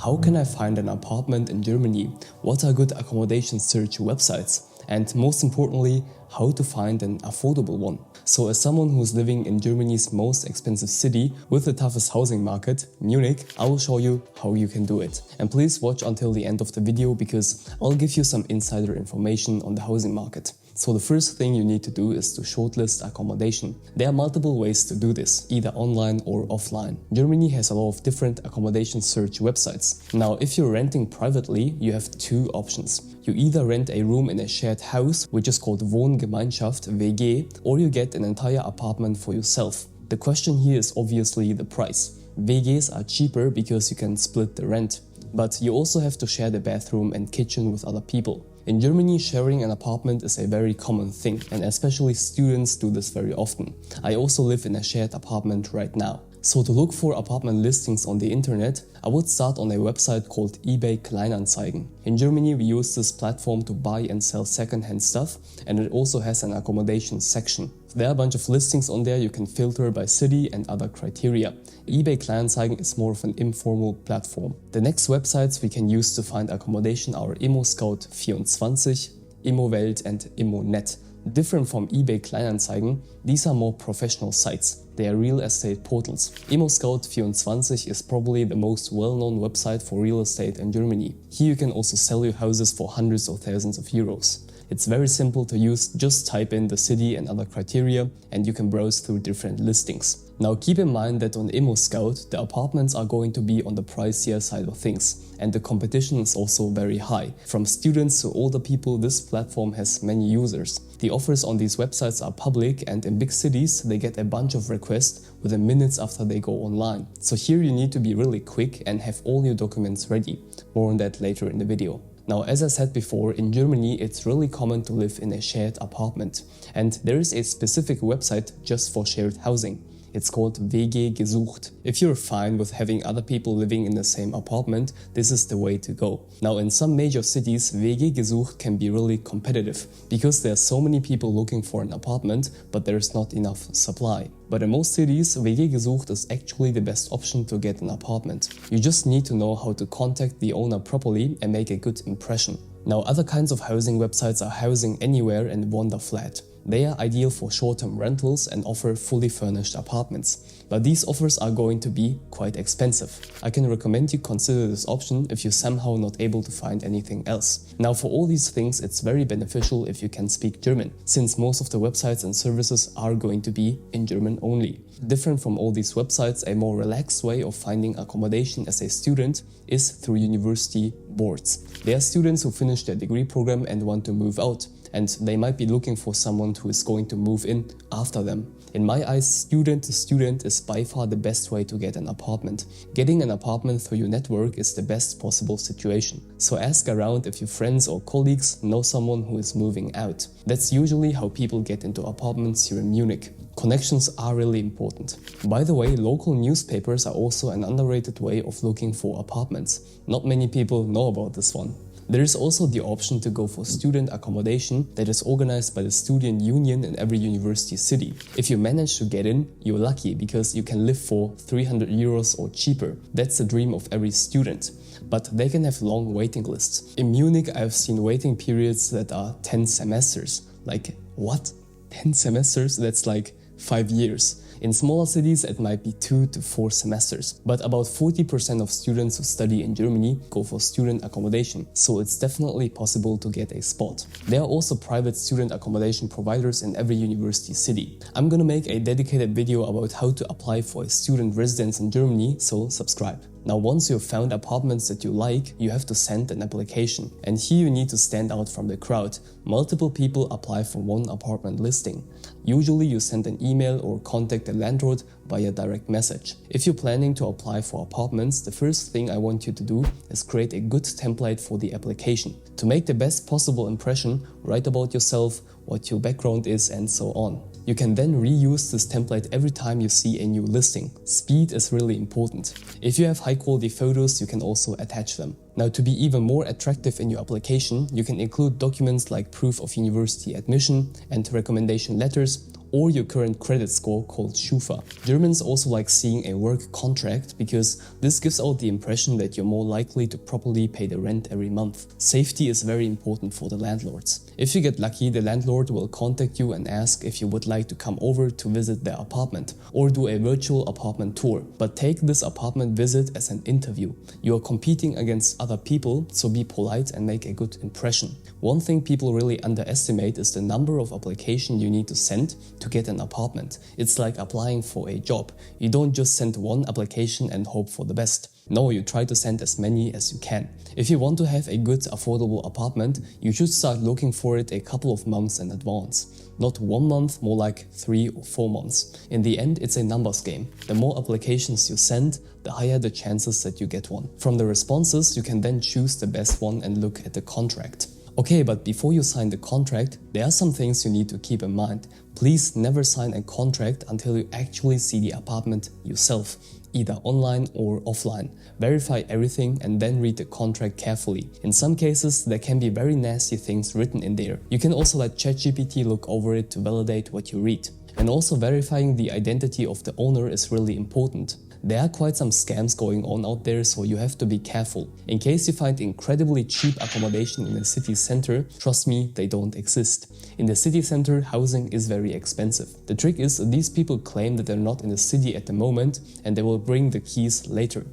How can I find an apartment in Germany? What are good accommodation search websites? And most importantly, how to find an affordable one. So as someone who's living in Germany's most expensive city with the toughest housing market, Munich, I will show you how you can do it. And please watch until the end of the video because I'll give you some insider information on the housing market. So the first thing you need to do is to shortlist accommodation. There are multiple ways to do this, either online or offline. Germany has a lot of different accommodation search websites. Now, if you're renting privately, you have two options. You either rent a room in a shared house, which is called Wohngemeinschaft, WG, or you get an entire apartment for yourself. The question here is obviously the price. WGs are cheaper because you can split the rent, but you also have to share the bathroom and kitchen with other people. In Germany, sharing an apartment is a very common thing, and especially students do this very often. I also live in a shared apartment right now. So to look for apartment listings on the internet, I would start on a website called eBay Kleinanzeigen. In Germany, we use this platform to buy and sell second-hand stuff, and it also has an accommodation section. There are a bunch of listings on there you can filter by city and other criteria. eBay Kleinanzeigen is more of an informal platform. The next websites we can use to find accommodation are ImmoScout24, ImmoWelt and ImmoNet. Different from eBay Kleinanzeigen, these are more professional sites. They are real estate portals. ImmoScout24 is probably the most well-known website for real estate in Germany. Here you can also sell your houses for hundreds of thousands of euros. It's very simple to use, just type in the city and other criteria and you can browse through different listings. Now keep in mind that on ImmoScout, the apartments are going to be on the pricier side of things and the competition is also very high. From students to older people, this platform has many users. The offers on these websites are public and in big cities they get a bunch of requests within minutes after they go online. So here you need to be really quick and have all your documents ready. More on that later in the video. Now, as I said before, in Germany it's really common to live in a shared apartment and there is a specific website just for shared housing. It's called WG gesucht. If you're fine with having other people living in the same apartment, this is the way to go. Now in some major cities, WG gesucht can be really competitive because there are so many people looking for an apartment, but there's not enough supply. But in most cities, WG gesucht is actually the best option to get an apartment. You just need to know how to contact the owner properly and make a good impression. Now other kinds of housing websites are Housing Anywhere and Wonderflat. They are ideal for short-term rentals and offer fully furnished apartments. But these offers are going to be quite expensive. I can recommend you consider this option if you're somehow not able to find anything else. Now for all these things, it's very beneficial if you can speak German, since most of the websites and services are going to be in German only. Different from all these websites, a more relaxed way of finding accommodation as a student is through university boards. They are students who finish their degree program and want to move out, and they might be looking for someone who is going to move in after them. In my eyes, student to student is by far the best way to get an apartment. Getting an apartment through your network is the best possible situation. So ask around if your friends or colleagues know someone who is moving out. That's usually how people get into apartments here in Munich. Connections are really important. By the way, local newspapers are also an underrated way of looking for apartments. Not many people know about this one. There is also the option to go for student accommodation that is organized by the student union in every university city. If you manage to get in, you're lucky because you can live for 300 euros or cheaper. That's the dream of every student. But they can have long waiting lists. In Munich, I've seen waiting periods that are 10 semesters. Like, what? 10 semesters? That's like 5 years. In smaller cities, it might be 2 to 4 semesters, but about 40% of students who study in Germany go for student accommodation, so it's definitely possible to get a spot. There are also private student accommodation providers in every university city. I'm gonna make a dedicated video about how to apply for a student residence in Germany, so subscribe. Now once you've found apartments that you like, you have to send an application. And here you need to stand out from the crowd. Multiple people apply for one apartment listing. Usually you send an email or contact the landlord via direct message. If you're planning to apply for apartments, the first thing I want you to do is create a good template for the application. To make the best possible impression, write about yourself, what your background is and so on. You can then reuse this template every time you see a new listing. Speed is really important. If you have high quality photos, you can also attach them. Now, to be even more attractive in your application, you can include documents like proof of university admission and recommendation letters, or your current credit score called Schufa. Germans also like seeing a work contract because this gives out the impression that you're more likely to properly pay the rent every month. Safety is very important for the landlords. If you get lucky, the landlord will contact you and ask if you would like to come over to visit their apartment or do a virtual apartment tour. But take this apartment visit as an interview. You are competing against other people, so be polite and make a good impression. One thing people really underestimate is the number of applications you need to send to get an apartment. It's like applying for a job. You don't just send one application and hope for the best. No, you try to send as many as you can. If you want to have a good affordable apartment, you should start looking for it a couple of months in advance. Not 1 month, more like 3 or 4 months. In the end, it's a numbers game. The more applications you send, the higher the chances that you get one. From the responses, you can then choose the best one and look at the contract. Okay, but before you sign the contract, there are some things you need to keep in mind. Please never sign a contract until you actually see the apartment yourself, either online or offline. Verify everything and then read the contract carefully. In some cases, there can be very nasty things written in there. You can also let ChatGPT look over it to validate what you read. And also verifying the identity of the owner is really important. There are quite some scams going on out there, so you have to be careful. In case you find incredibly cheap accommodation in the city center, trust me, they don't exist. In the city center, housing is very expensive. The trick is these people claim that they're not in the city at the moment and they will bring the keys later.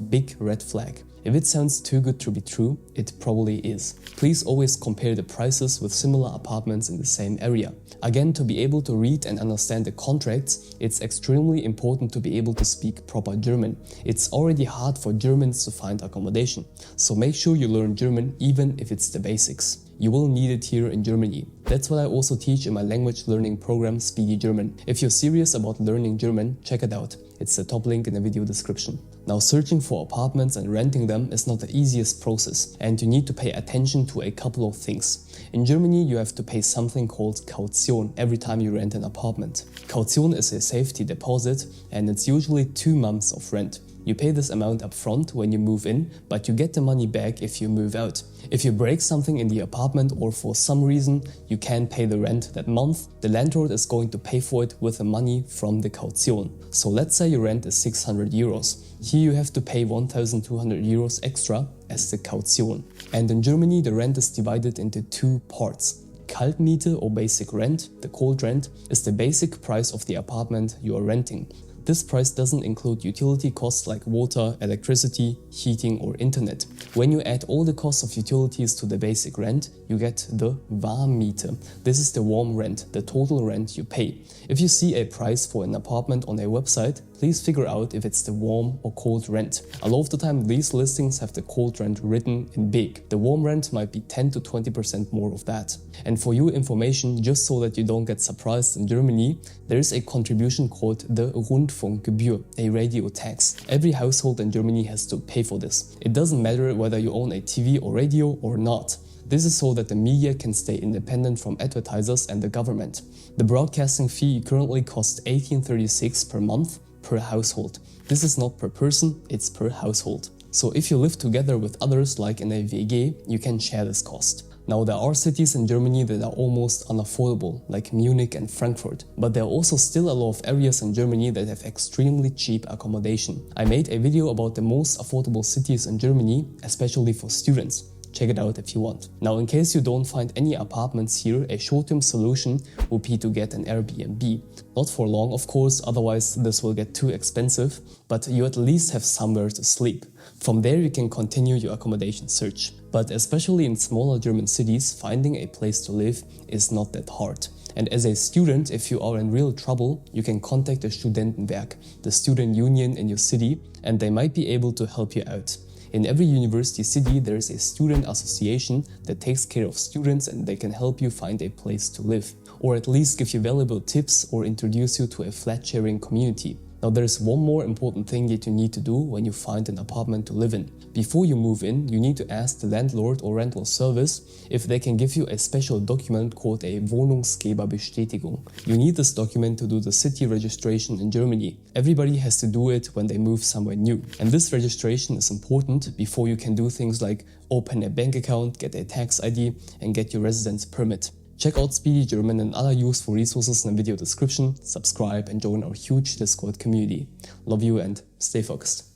Big red flag. If it sounds too good to be true, it probably is. Please always compare the prices with similar apartments in the same area. Again, to be able to read and understand the contracts, it's extremely important to be able to speak proper German. It's already hard for Germans to find accommodation, so make sure you learn German even if it's the basics. You will need it here in Germany. That's what I also teach in my language learning program Speedy German. If you're serious about learning German, check it out. It's the top link in the video description. Now, searching for apartments and renting them is not the easiest process, and you need to pay attention to a couple of things. In Germany, you have to pay something called Kaution every time you rent an apartment. Kaution is a safety deposit, and it's usually 2 months of rent. You pay this amount up front when you move in, but you get the money back if you move out. If you break something in the apartment or for some reason you can't pay the rent that month, the landlord is going to pay for it with the money from the Kaution. So let's say your rent is 600 euros. Here you have to pay 1,200 euros extra as the Kaution. And in Germany, the rent is divided into 2 parts. Kaltmiete or basic rent, the cold rent, is the basic price of the apartment you are renting. This price doesn't include utility costs like water, electricity, heating or internet. When you add all the costs of utilities to the basic rent, you get the Warmmiete. This is the warm rent, the total rent you pay. If you see a price for an apartment on a website, please figure out if it's the warm or cold rent. A lot of the time these listings have the cold rent written in big. The warm rent might be 10 to 20% more of that. And for your information, just so that you don't get surprised in Germany, there is a contribution called the Rundfunkgebühr, a radio tax. Every household in Germany has to pay for this. It doesn't matter whether you own a TV or radio or not. This is so that the media can stay independent from advertisers and the government. The broadcasting fee currently costs 1836 per month per household. This is not per person, it's per household. So if you live together with others like in a WG, you can share this cost. Now there are cities in Germany that are almost unaffordable, like Munich and Frankfurt, but there are also still a lot of areas in Germany that have extremely cheap accommodation. I made a video about the most affordable cities in Germany, especially for students. Check it out if you want. Now, in case you don't find any apartments here, a short-term solution would be to get an Airbnb. Not for long, of course, otherwise this will get too expensive, but you at least have somewhere to sleep. From there you can continue your accommodation search. But especially in smaller German cities, finding a place to live is not that hard. And as a student, if you are in real trouble, you can contact the Studentenwerk, the student union in your city, and they might be able to help you out. In every university city, there is a student association that takes care of students and they can help you find a place to live, or at least give you valuable tips or introduce you to a flat-sharing community. Now there is one more important thing that you need to do when you find an apartment to live in. Before you move in, you need to ask the landlord or rental service if they can give you a special document called a Wohnungsgeberbestätigung. You need this document to do the city registration in Germany. Everybody has to do it when they move somewhere new. And this registration is important before you can do things like open a bank account, get a tax ID and get your residence permit. Check out Speedy German and other useful resources in the video description, subscribe and join our huge Discord community. Love you and stay focused.